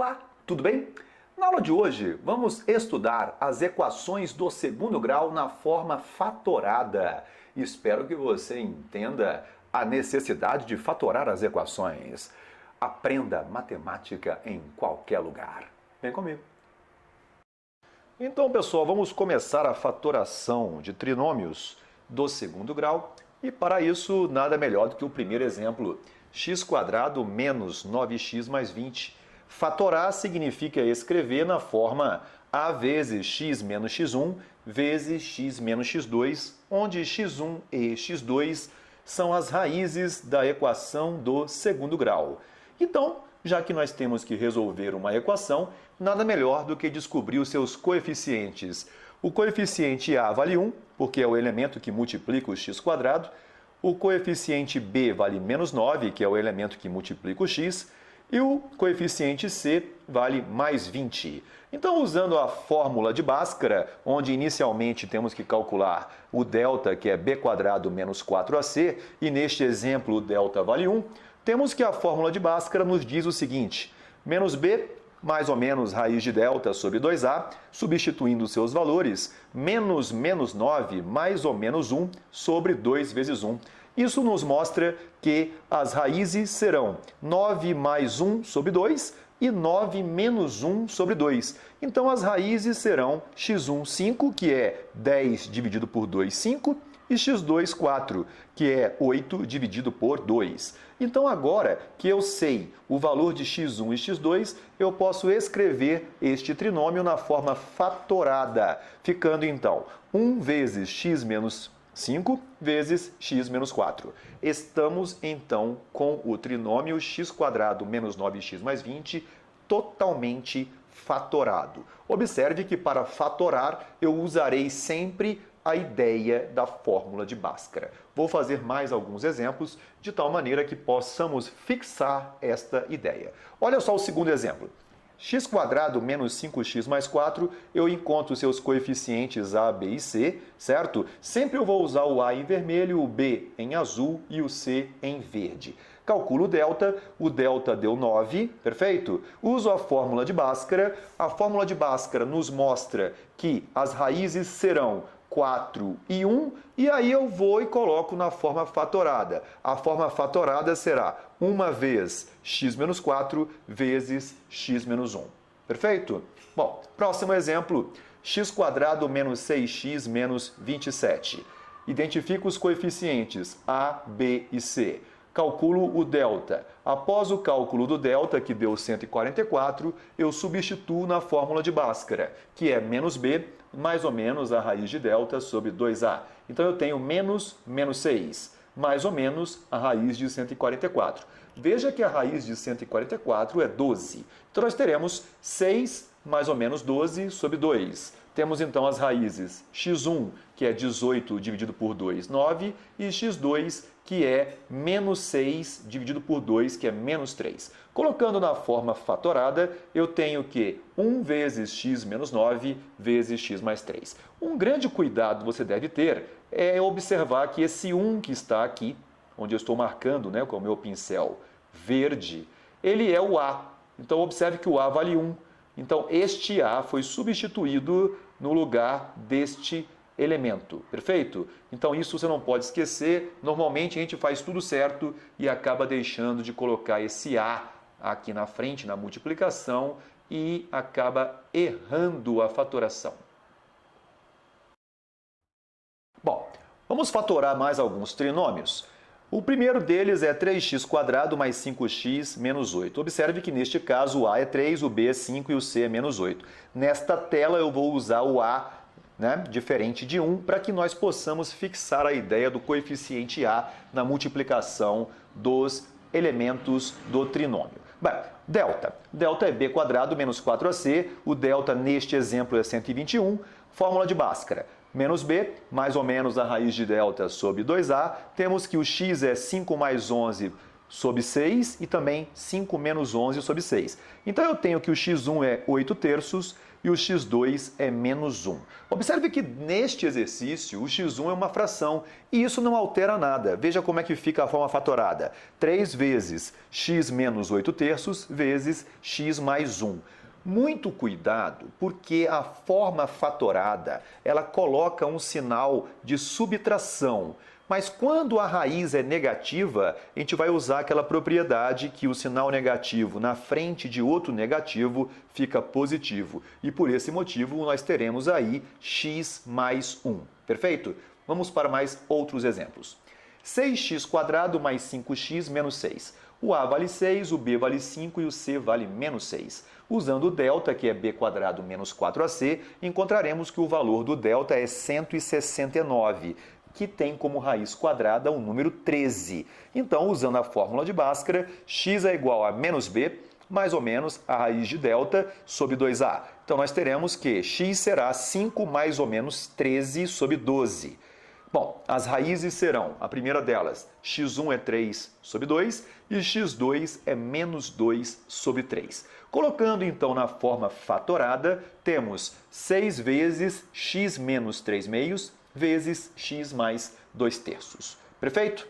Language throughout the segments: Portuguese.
Olá, tudo bem? Na aula de hoje, vamos estudar as equações do segundo grau na forma fatorada. Espero que você entenda a necessidade de fatorar as equações. Aprenda matemática em qualquer lugar. Vem comigo. Então, pessoal, vamos começar a fatoração de trinômios do segundo grau. E para isso, nada melhor do que o primeiro exemplo, x² menos 9x mais 20. Fatorar significa escrever na forma a vezes x menos x1 vezes x menos x2, onde x1 e x2 são as raízes da equação do segundo grau. Então, já que nós temos que resolver uma equação, nada melhor do que descobrir os seus coeficientes. O coeficiente A vale 1, porque é o elemento que multiplica o x². O coeficiente B vale menos 9, que é o elemento que multiplica o x. E o coeficiente C vale mais 20. Então, usando a fórmula de Bhaskara, onde inicialmente temos que calcular o delta, que é b² menos 4ac, e neste exemplo o delta vale 1, temos que a fórmula de Bhaskara nos diz o seguinte: menos b, mais ou menos raiz de delta sobre 2a, substituindo seus valores, menos 9, mais ou menos 1, sobre 2 vezes 1. Isso nos mostra que as raízes serão 9 mais 1 sobre 2 e 9 menos 1 sobre 2. Então, as raízes serão x1, 5, que é 10 dividido por 2, 5, e x2, 4, que é 8 dividido por 2. Então, agora que eu sei o valor de x1 e x2, eu posso escrever este trinômio na forma fatorada, ficando então 1 vezes x menos 5 vezes x menos 4. Estamos, então, com o trinômio x² menos 9x mais 20 totalmente fatorado. Observe que para fatorar eu usarei sempre a ideia da fórmula de Bhaskara. Vou fazer mais alguns exemplos de tal maneira que possamos fixar esta ideia. Olha só o segundo exemplo. x² menos 5x mais 4, eu encontro seus coeficientes A, B e C, certo? Sempre eu vou usar o A em vermelho, o B em azul e o C em verde. Calculo o delta deu 9, perfeito? Uso a fórmula de Bhaskara. A fórmula de Bhaskara nos mostra que as raízes serão 4 e 1, e aí eu vou e coloco na forma fatorada. A forma fatorada será 1 vez x menos 4 vezes x menos 1. Perfeito? Bom, próximo exemplo, x² menos 6x menos 27. Identifico os coeficientes A, B e C. Calculo o delta. Após o cálculo do delta, que deu 144, eu substituo na fórmula de Bhaskara, que é menos b, mais ou menos a raiz de delta sobre 2a. Então, eu tenho menos 6, mais ou menos a raiz de 144. Veja que a raiz de 144 é 12. Então, nós teremos 6 mais ou menos 12 sobre 2. Temos então as raízes x1, que é 18 dividido por 2, 9, e x2, que é menos 6 dividido por 2, que é menos 3. Colocando na forma fatorada, eu tenho que 1 vezes x menos 9 vezes x mais 3. Um grande cuidado você deve ter é observar que esse 1 que está aqui, onde eu estou marcando, né, com o meu pincel verde, ele é o A. Então, observe que o A vale 1. Então, este A foi substituído no lugar deste elemento, perfeito? Então, isso você não pode esquecer. Normalmente, a gente faz tudo certo e acaba deixando de colocar esse A aqui na frente, na multiplicação, e acaba errando a fatoração. Bom, vamos fatorar mais alguns trinômios. O primeiro deles é 3x² mais 5x menos 8. Observe que neste caso o A é 3, o B é 5 e o C é menos 8. Nesta tela eu vou usar o A, né, diferente de 1, para que nós possamos fixar a ideia do coeficiente A na multiplicação dos elementos do trinômio. Bem, delta. Delta é b² menos 4ac. O delta neste exemplo é 121. Fórmula de Bhaskara. Menos b, mais ou menos a raiz de delta sobre 2a. Temos que o x é 5 mais 11 sobre 6 e também 5 menos 11 sobre 6. Então, eu tenho que o x1 é 8 terços e o x2 é menos 1. Observe que neste exercício o x1 é uma fração e isso não altera nada. Veja como é que fica a forma fatorada. 3 vezes x menos 8/3 vezes x mais 1. Muito cuidado, porque a forma fatorada, ela coloca um sinal de subtração. Mas quando a raiz é negativa, a gente vai usar aquela propriedade que o sinal negativo na frente de outro negativo fica positivo. E por esse motivo nós teremos aí x mais 1. Perfeito? Vamos para mais outros exemplos. 6x² mais 5x menos 6. O a vale 6, o b vale 5 e o c vale menos 6. Usando o delta, que é b² menos 4ac, encontraremos que o valor do delta é 169, que tem como raiz quadrada o número 13. Então, usando a fórmula de Bhaskara, x é igual a menos b, mais ou menos a raiz de delta sobre 2a. Então, nós teremos que x será 5 mais ou menos 13 sobre 12. Bom, as raízes serão, a primeira delas, x1 é 3 sobre 2 e x2 é menos 2 sobre 3. Colocando então na forma fatorada, temos 6 vezes x menos 3 meios vezes x mais 2/3. Perfeito?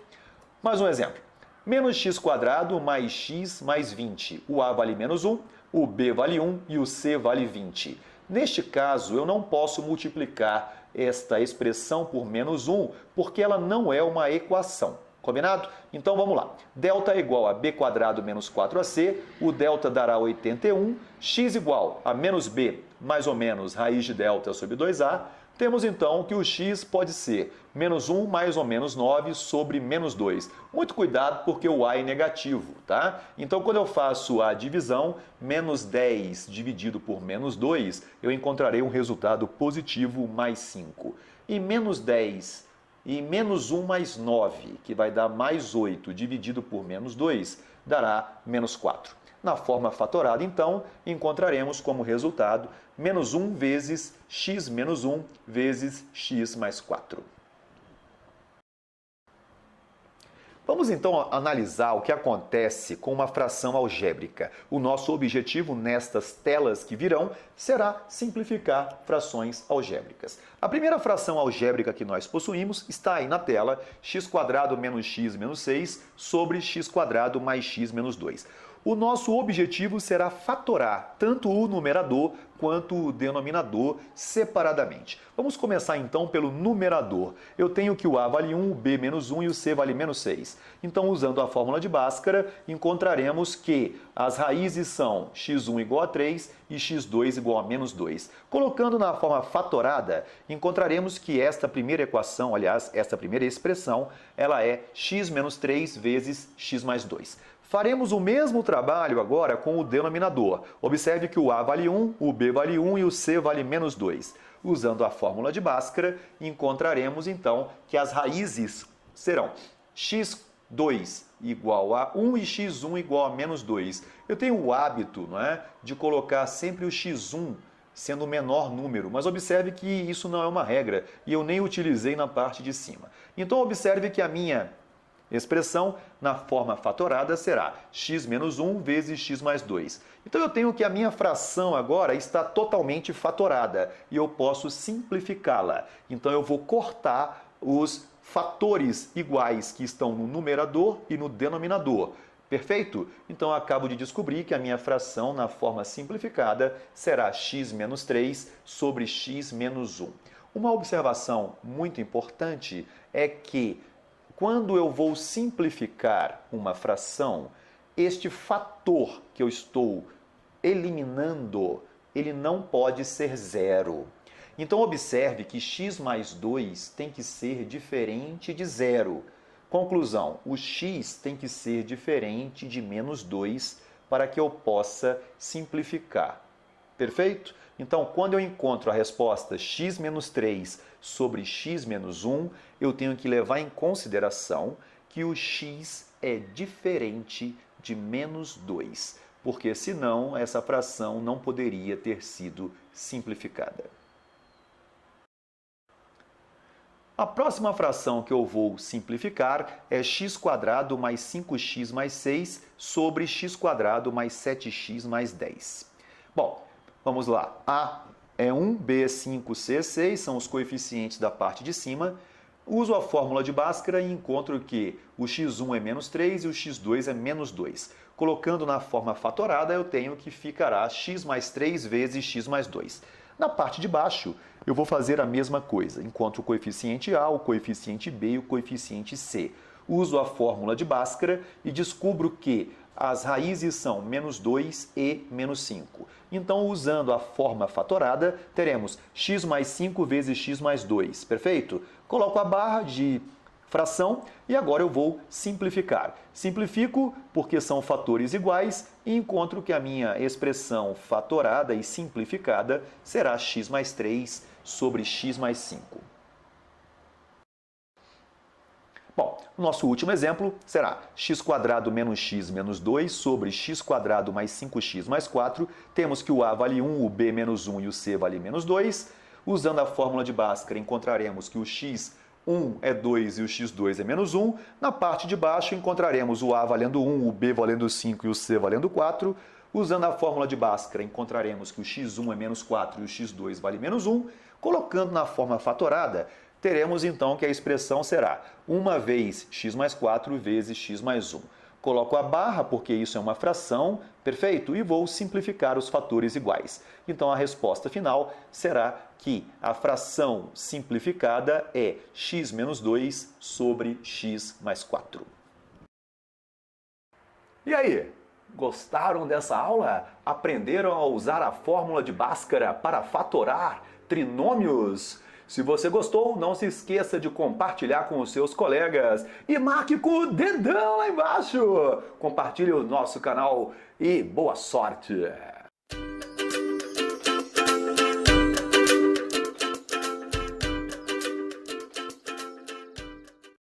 Mais um exemplo. Menos x² mais x mais 20. O a vale menos 1, o b vale 1 e o c vale 20. Neste caso, eu não posso multiplicar esta expressão por menos 1, porque ela não é uma equação. Combinado? Então vamos lá. Delta é igual a b² menos 4ac, o delta dará 81, x igual a menos b, mais ou menos raiz de delta sobre 2a. Temos então que o x pode ser menos 1 mais ou menos 9 sobre menos 2. Muito cuidado porque o a é negativo, tá? Então, quando eu faço a divisão, menos 10 dividido por menos 2, eu encontrarei um resultado positivo mais 5. E menos 10 e menos 1 mais 9, que vai dar mais 8 dividido por menos 2, dará menos 4. Na forma fatorada, então, encontraremos como resultado menos 1 vezes x menos 1 vezes x mais 4. Vamos então analisar o que acontece com uma fração algébrica. O nosso objetivo nestas telas que virão será simplificar frações algébricas. A primeira fração algébrica que nós possuímos está aí na tela, x² menos x menos 6 sobre x² mais x menos 2. O nosso objetivo será fatorar tanto o numerador quanto o denominador separadamente. Vamos começar então pelo numerador. Eu tenho que o a vale 1, o b menos 1 e o c vale menos 6. Então, usando a fórmula de Bhaskara, encontraremos que as raízes são x1 igual a 3 e x2 igual a menos 2. Colocando na forma fatorada, encontraremos que esta primeira equação, aliás, esta primeira expressão, ela é x menos 3 vezes x mais 2. Faremos o mesmo trabalho agora com o denominador. Observe que o a vale 1, o b vale 1 e o c vale menos 2. Usando a fórmula de Bhaskara, encontraremos então que as raízes serão x2 igual a 1 e x1 igual a menos 2. Eu tenho o hábito, não é, de colocar sempre o x1 sendo o menor número, mas observe que isso não é uma regra e eu nem utilizei na parte de cima. Então observe que a minha expressão na forma fatorada será x menos 1 vezes x mais 2. Então eu tenho que a minha fração agora está totalmente fatorada e eu posso simplificá-la. Então eu vou cortar os fatores iguais que estão no numerador e no denominador. Perfeito? Então eu acabo de descobrir que a minha fração na forma simplificada será x menos 3 sobre x menos 1. Uma observação muito importante é que quando eu vou simplificar uma fração, este fator que eu estou eliminando, ele não pode ser zero. Então, observe que x mais 2 tem que ser diferente de zero. Conclusão, o x tem que ser diferente de menos 2 para que eu possa simplificar. Perfeito? Então, quando eu encontro a resposta x menos 3 sobre x menos 1, eu tenho que levar em consideração que o x é diferente de menos 2, porque senão essa fração não poderia ter sido simplificada. A próxima fração que eu vou simplificar é x² mais 5x mais 6 sobre x² mais 7x mais 10. Bom, Vamos lá. A é 1, B é 5, C é 6, são os coeficientes da parte de cima. Uso a fórmula de Bhaskara e encontro que o x1 é menos 3 e o x2 é menos 2. Colocando na forma fatorada, eu tenho que ficará x mais 3 vezes x mais 2. Na parte de baixo, eu vou fazer a mesma coisa. Encontro o coeficiente A, o coeficiente B e o coeficiente C. Uso a fórmula de Bhaskara e descubro que as raízes são menos 2 e menos 5. Então, usando a forma fatorada, teremos x mais 5 vezes x mais 2, perfeito? Coloco a barra de fração e agora eu vou simplificar. Simplifico porque são fatores iguais e encontro que a minha expressão fatorada e simplificada será x mais 3 sobre x mais 5. Bom, o nosso último exemplo será x² menos x menos 2 sobre x² mais 5x mais 4. Temos que o A vale 1, o B menos 1 e o C vale menos 2. Usando a fórmula de Bhaskara, encontraremos que o x1 é 2 e o x2 é menos 1. Na parte de baixo, encontraremos o A valendo 1, o B valendo 5 e o C valendo 4. Usando a fórmula de Bhaskara, encontraremos que o x1 é menos 4 e o x2 vale menos 1. Colocando na forma fatorada, teremos então que a expressão será 1 vez x mais 4 vezes x mais 1. Coloco a barra porque isso é uma fração, perfeito? E vou simplificar os fatores iguais. Então a resposta final será que a fração simplificada é x menos 2 sobre x mais 4. E aí, gostaram dessa aula? Aprenderam a usar a fórmula de Bhaskara para fatorar trinômios? Se você gostou, não se esqueça de compartilhar com os seus colegas e marque com o dedão lá embaixo. Compartilhe o nosso canal e boa sorte!